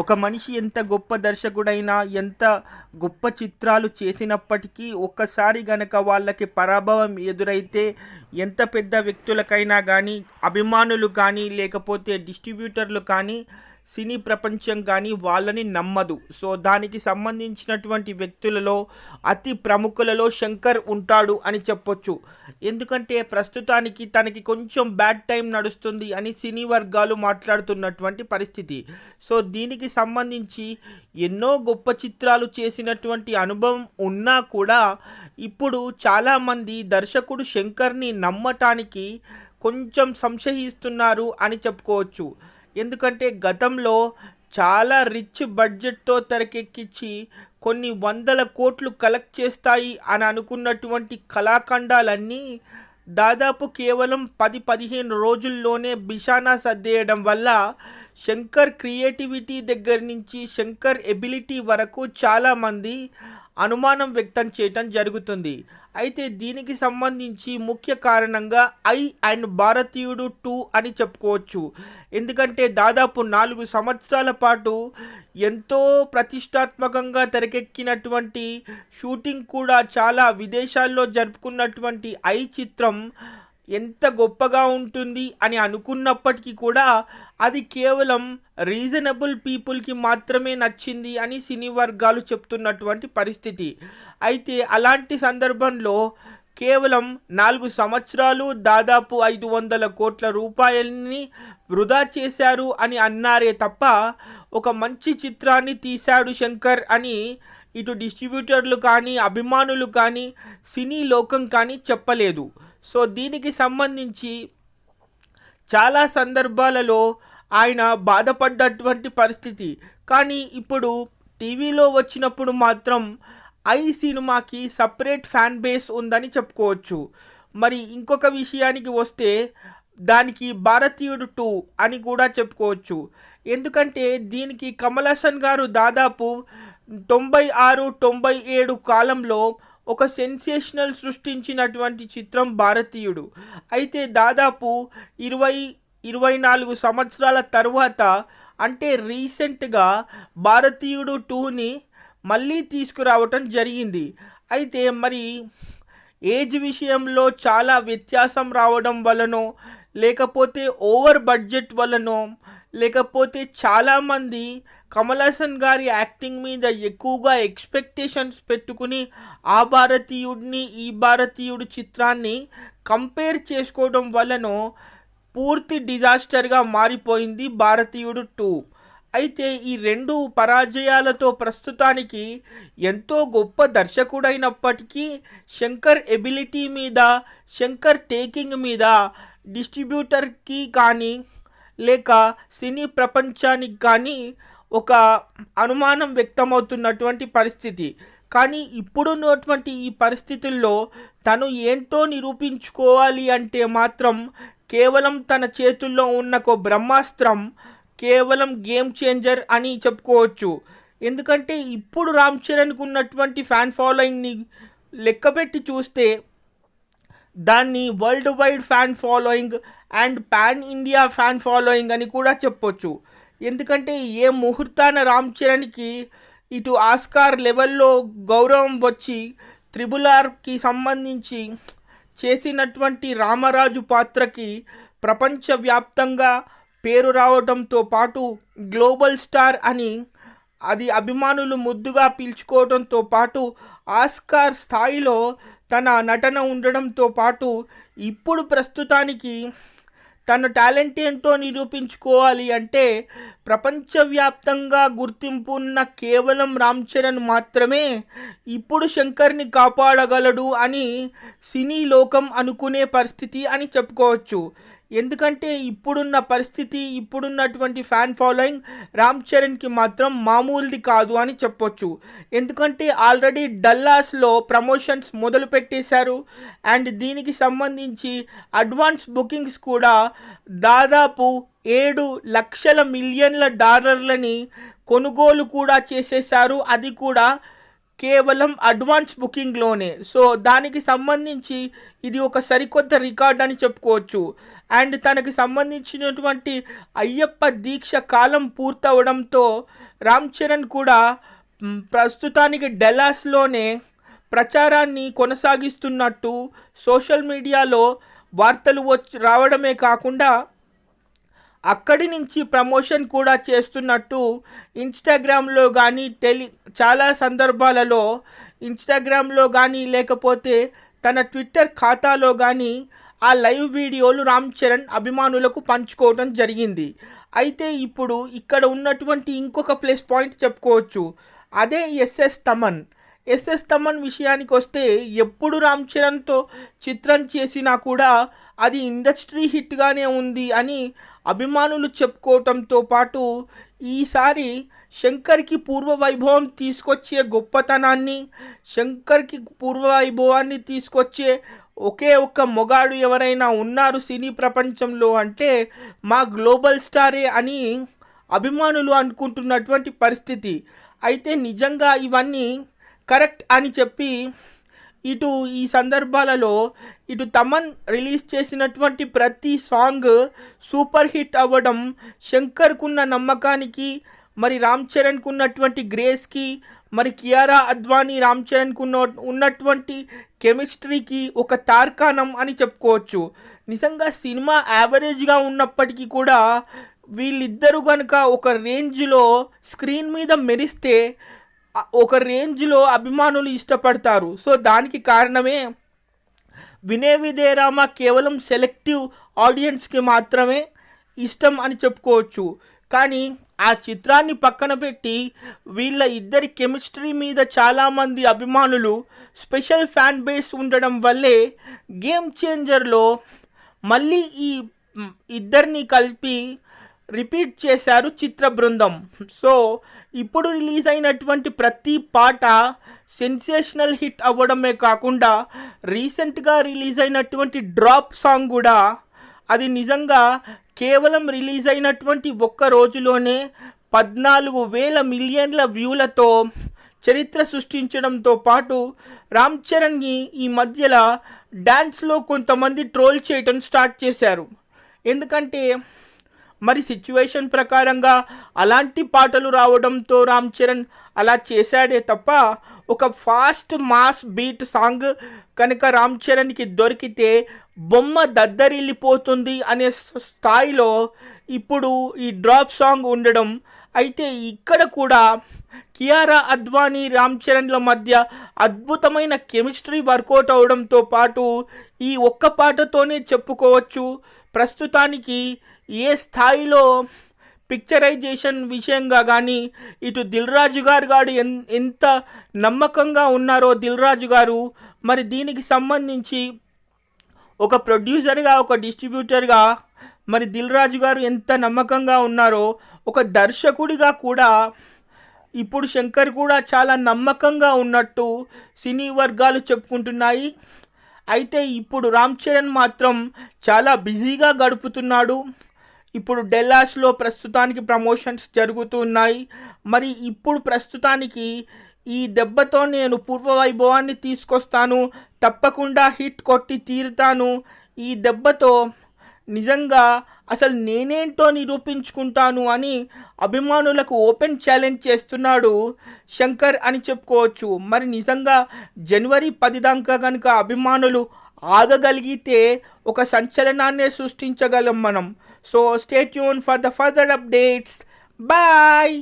ఒక మనిషి ఎంత గొప్ప దర్శకుడైనా, ఎంత గొప్ప చిత్రాలు చేసినప్పటికీ ఒక్కసారి గనక వాళ్ళకి పరాభవం ఎదురైతే ఎంత పెద్ద వ్యక్తులకైనా కానీ, అభిమానులు కానీ, లేకపోతే డిస్ట్రిబ్యూటర్లు కానీ, సినీ ప్రపంచం కానీ వాళ్ళని నమ్మదు. సో దానికి సంబంధించినటువంటి వ్యక్తులలో అతి ప్రముఖులలో శంకర్ ఉంటాడు అని చెప్పొచ్చు. ఎందుకంటే ప్రస్తుతానికి తనకి కొంచెం బ్యాడ్ టైం నడుస్తుంది అని సినీ వర్గాలు మాట్లాడుతున్నటువంటి పరిస్థితి. సో దీనికి సంబంధించి ఎన్నో గొప్ప చిత్రాలు చేసినటువంటి అనుభవం ఉన్నా కూడా ఇప్పుడు చాలామంది దర్శకుడు శంకర్ని నమ్మటానికి కొంచెం సంశయిస్తున్నారు అని చెప్పుకోవచ్చు. ఎందుకంటే గతంలో చాలా రిచ్ బడ్జెట్తో తెరకెక్కించి కొన్ని వందల కోట్లు కలెక్ట్ చేస్తాయి అని అనుకున్నటువంటి కళాఖండాలన్నీ దాదాపు కేవలం 10-15 రోజుల్లోనే బిషానా సర్దేయడం వల్ల శంకర్ క్రియేటివిటీ దగ్గర నుంచి శంకర్ ఎబిలిటీ వరకు చాలామంది అనుమానం వ్యక్తం చేయటం జరుగుతుంది. అయితే దీనికి సంబంధించి ముఖ్య కారణంగా ఐ అండ్ భారతీయుడు 2 అని చెప్పుకోవచ్చు. ఎందుకంటే దాదాపు 4 సంవత్సరాల పాటు ఎంతో ప్రతిష్టాత్మకంగా తెరకెక్కినటువంటి షూటింగ్ కూడా చాలా విదేశాల్లో జరుపుకున్నటువంటి ఐ చిత్రం ఎంత గొప్పగా ఉంటుంది అని అనుకున్నప్పటికీ కూడా అది కేవలం రీజనబుల్ పీపుల్కి మాత్రమే నచ్చింది అని సినీ వర్గాలు చెప్తున్నటువంటి పరిస్థితి. అయితే అలాంటి సందర్భంలో కేవలం 4 సంవత్సరాలు దాదాపు 500 కోట్ల రూపాయలని వృధా చేశారు అని అన్నారే తప్ప ఒక మంచి చిత్రాన్ని తీశాడు శంకర్ అని ఇటు డిస్ట్రిబ్యూటర్లు కానీ, అభిమానులు కానీ, సినీ లోకం కానీ చెప్పలేదు. సో దీనికి సంబంధించి చాలా సందర్భాలలో ఆయన బాధపడ్డటువంటి పరిస్థితి. కానీ ఇప్పుడు టీవీలో వచ్చినప్పుడు మాత్రం ఐ సినిమాకి సపరేట్ ఫ్యాన్ బేస్ ఉందని చెప్పుకోవచ్చు. మరి ఇంకొక విషయానికి వస్తే దానికి భారతీయుడు 2 అని కూడా చెప్పుకోవచ్చు. ఎందుకంటే దీనికి కమల్ హాసన్ గారు దాదాపు 96-97 కాలంలో ఒక సెన్సేషనల్ సృష్టించినటువంటి చిత్రం భారతీయుడు. అయితే దాదాపు 20-24 సంవత్సరాల తర్వాత అంటే రీసెంట్గా భారతీయుడు 2ని మళ్ళీ తీసుకురావటం జరిగింది. అయితే మరి ఏజ్ విషయంలో చాలా వ్యత్యాసం రావడం వలనో, లేకపోతే ఓవర్ బడ్జెట్ వలనో, లేకపోతే చాలామంది కమల్ హాసన్ గారి యాక్టింగ్ మీద ఎక్కువగా ఎక్స్పెక్టేషన్స్ పెట్టుకుని ఆ భారతీయుడిని ఈ భారతీయుడు చిత్రాన్ని కంపేర్ చేసుకోవడం వలనో పూర్తి డిజాస్టర్గా మారిపోయింది భారతీయుడు 2. అయితే ఈ 2 పరాజయాలతో ప్రస్తుతానికి ఎంతో గొప్ప దర్శకుడైనప్పటికీ శంకర్ ఎబిలిటీ మీద, శంకర్ టేకింగ్ మీద డిస్ట్రిబ్యూటర్కి కానీ లేక సినీ ప్రపంచానికి కానీ ఒక అనుమానం వ్యక్తమవుతున్నటువంటి పరిస్థితి. కానీ ఇప్పుడున్నటువంటి ఈ పరిస్థితుల్లో తను ఏంటో నిరూపించుకోవాలి అంటే మాత్రం కేవలం తన చేతుల్లో ఉన్న ఒక బ్రహ్మాస్త్రం కేవలం గేమ్ చేంజర్ అని చెప్పుకోవచ్చు. ఎందుకంటే ఇప్పుడు రామ్ చరణ్కు ఉన్నటువంటి ఫ్యాన్ ఫాలోయింగ్ని లెక్కపెట్టి చూస్తే దాన్ని world wide fan following and pan India fan following అని కూడా చెప్పొచ్చు. ఎందుకంటే ఏ ముహూర్తాన రామ్ చరణ్కి ఇటు ఆస్కార్ లెవెల్లో గౌరవం వచ్చి RRRకి సంబంధించి చేసినటువంటి రామరాజు పాత్రకి ప్రపంచవ్యాప్తంగా పేరు రావడంతో పాటు గ్లోబల్ స్టార్ అని అది అభిమానులు ముద్దుగా పిలుచుకోవడంతో పాటు ఆస్కార్ స్థాయిలో తన నటన ఉండడంతో పాటు ఇప్పుడు ప్రస్తుతానికి తన టాలెంట్ ఏంటో నిరూపించుకోవాలి అంటే ప్రపంచవ్యాప్తంగా గుర్తింపు ఉన్న కేవలం రామ్ చరణ్ మాత్రమే ఇప్పుడు శంకర్ని కాపాడగలడు అని సినీ లోకం అనుకునే పరిస్థితి అని చెప్పుకోవచ్చు. ఎందుకంటే ఇప్పుడున్న పరిస్థితి, ఇప్పుడున్నటువంటి ఫ్యాన్ ఫాలోయింగ్ రామ్ చరణ్కి మాత్రం మామూలుది కాదు అని చెప్పొచ్చు. ఎందుకంటే ఆల్రెడీ డల్లాస్లో ప్రమోషన్స్ మొదలు పెట్టేశారు. అండ్ దీనికి సంబంధించి అడ్వాన్స్ బుకింగ్స్ కూడా దాదాపు 7 లక్షల మిలియన్ల డాలర్లని కొనుగోలు కూడా చేసేశారు. అది కూడా కేవలం అడ్వాన్స్ బుకింగ్లోనే. సో దానికి సంబంధించి ఇది ఒక సరికొత్త రికార్డ్ అని చెప్పుకోవచ్చు. అండ్ తనకి సంబంధించినటువంటి అయ్యప్ప దీక్ష కాలం పూర్తవడంతో రామ్ చరణ్ కూడా ప్రస్తుతానికి డల్లాస్లోనే ప్రచారాన్ని కొనసాగిస్తున్నట్టు సోషల్ మీడియాలో వార్తలు రావడమే కాకుండా అక్కడి నుంచి ప్రమోషన్ కూడా చేస్తున్నట్టు ఇన్స్టాగ్రామ్లో కానీ చాలా సందర్భాలలో ఇన్స్టాగ్రామ్లో కానీ లేకపోతే తన ట్విట్టర్ ఖాతాలో కానీ ఆ లైవ్ వీడియోలు రామ్ చరణ్ అభిమానులకు పంచుకోవడం జరిగింది. అయితే ఇప్పుడు ఇక్కడ ఉన్నటువంటి ఇంకొక ప్లస్ పాయింట్ చెప్పుకోవచ్చు. అదే ఎస్ఎస్ తమన్ విషయానికి వస్తే ఎప్పుడు రామ్ చరణ్తో చిత్రం చేసినా కూడా అది ఇండస్ట్రీ హిట్గానే ఉంది అని అభిమానులు చెప్పుకోవటంతో పాటు ఈసారి శంకర్కి పూర్వ వైభవాన్ని తీసుకొచ్చే ఒకే ఒక్క మొగాడు ఎవరైనా ఉన్నారు సినీ ప్రపంచంలో అంటే మా గ్లోబల్ స్టారే అని అభిమానులు అనుకుంటున్నటువంటి పరిస్థితి. అయితే నిజంగా ఇవన్నీ కరెక్ట్ అని చెప్పి ఈ సందర్భాలలో తమన్ రిలీజ్ చేసినటువంటి ప్రతి సాంగ్ సూపర్ హిట్ అవ్వడం శంకర్కున్న నమ్మకానికి, మరి రామ్ చరణ్కు ఉన్నటువంటి గ్రేస్కి, మరి కియారా అద్వానీ రామ్ చరణ్కు ఉన్నటువంటి కెమిస్ట్రీకి ఒక తార్కాణం అని చెప్పుకోవచ్చు. నిజంగా సినిమా యావరేజ్గా ఉన్నప్పటికీ కూడా వీళ్ళిద్దరూ కనుక ఒక రేంజ్లో స్క్రీన్ మీద మెరిస్తే ఒక రేంజ్లో అభిమానులు ఇష్టపడతారు. సో దానికి కారణమే వినయ విధేయరామ కేవలం సెలెక్టివ్ ఆడియన్స్కి మాత్రమే ఇష్టం అని చెప్పుకోవచ్చు. కానీ ఆ చిత్రాన్ని పక్కన పెట్టి వీళ్ళ ఇద్దరి కెమిస్ట్రీ మీద చాలామంది అభిమానులు స్పెషల్ ఫ్యాన్ బేస్ ఉండడం వల్లే గేమ్ చేంజర్లో మళ్ళీ ఈ ఇద్దరిని కలిపి రిపీట్ చేశారు చిత్ర బృందం. సో ఇప్పుడు రిలీజ్ అయినటువంటి ప్రతి పాట సెన్సేషనల్ హిట్ అవ్వడమే కాకుండా రీసెంట్గా రిలీజ్ అయినటువంటి డ్రాప్ సాంగ్ కూడా అది నిజంగా కేవలం రిలీజ్ అయినటువంటి ఒక్క రోజులోనే 14,000 మిలియన్ల వ్యూలతో చరిత్ర సృష్టించడంతో పాటు రామ్ చరణ్ని ఈ మధ్యలో డ్యాన్స్లో కొంతమంది ట్రోల్ చేయటం స్టార్ట్ చేశారు. ఎందుకంటే మరి సిచ్యువేషన్ ప్రకారంగా అలాంటి పాటలు రావడంతో రామ్ చరణ్ అలా చేశాడే తప్ప ఒక ఫాస్ట్ మాస్ బీట్ సాంగ్ కనుక రామ్ చరణ్కి దొరికితే బొమ్మ దద్దరిల్లిపోతుంది అనే స్థాయిలో ఇప్పుడు ఈ డ్రాప్ సాంగ్ ఉండడం. అయితే ఇక్కడ కూడా కియారా అద్వానీ రామ్ చరణ్ల మధ్య అద్భుతమైన కెమిస్ట్రీ వర్కౌట్ అవడంతో పాటు ఈ ఒక్క పాటతోనే చెప్పుకోవచ్చు ప్రస్తుతానికి ఏ స్థాయిలో పిక్చరైజేషన్ విషయంగా కానీ దిల్ రాజు గారు ఎంత నమ్మకంగా ఉన్నారో దిల్ రాజు గారు, మరి దీనికి సంబంధించి ఒక ప్రొడ్యూసర్గా ఒక డిస్ట్రిబ్యూటర్గా మరి దిల్ రాజు గారు ఎంత నమ్మకంగా ఉన్నారో ఒక దర్శకుడిగా కూడా ఇప్పుడు శంకర్ కూడా చాలా నమ్మకంగా ఉన్నట్టు సినీ వర్గాలు చెప్పుకుంటున్నాయి. అయితే ఇప్పుడు రామ్ చరణ్ మాత్రం చాలా బిజీగా గడుపుతున్నాడు. ఇప్పుడు డల్లాస్లో ప్రస్తుతానికి ప్రమోషన్స్ జరుగుతున్నాయి. మరి ఇప్పుడు ప్రస్తుతానికి ఈ దెబ్బతో నేను పూర్వ వైభవాన్ని తీసుకొస్తాను, తప్పకుండా హిట్ కొట్టి తీరుతాను, ఈ దెబ్బతో నిజంగా అసలు నేనేంటో నిరూపించుకుంటాను అని అభిమానులకు ఓపెన్ ఛాలెంజ్ చేస్తున్నాడు శంకర్ అని చెప్పుకోవచ్చు. మరి నిజంగా జనవరి 10 దాకా కనుక అభిమానులు ఆగగలిగితే ఒక సంచలనాన్నే సృష్టించగలం మనం. So stay tuned for the further updates. Bye.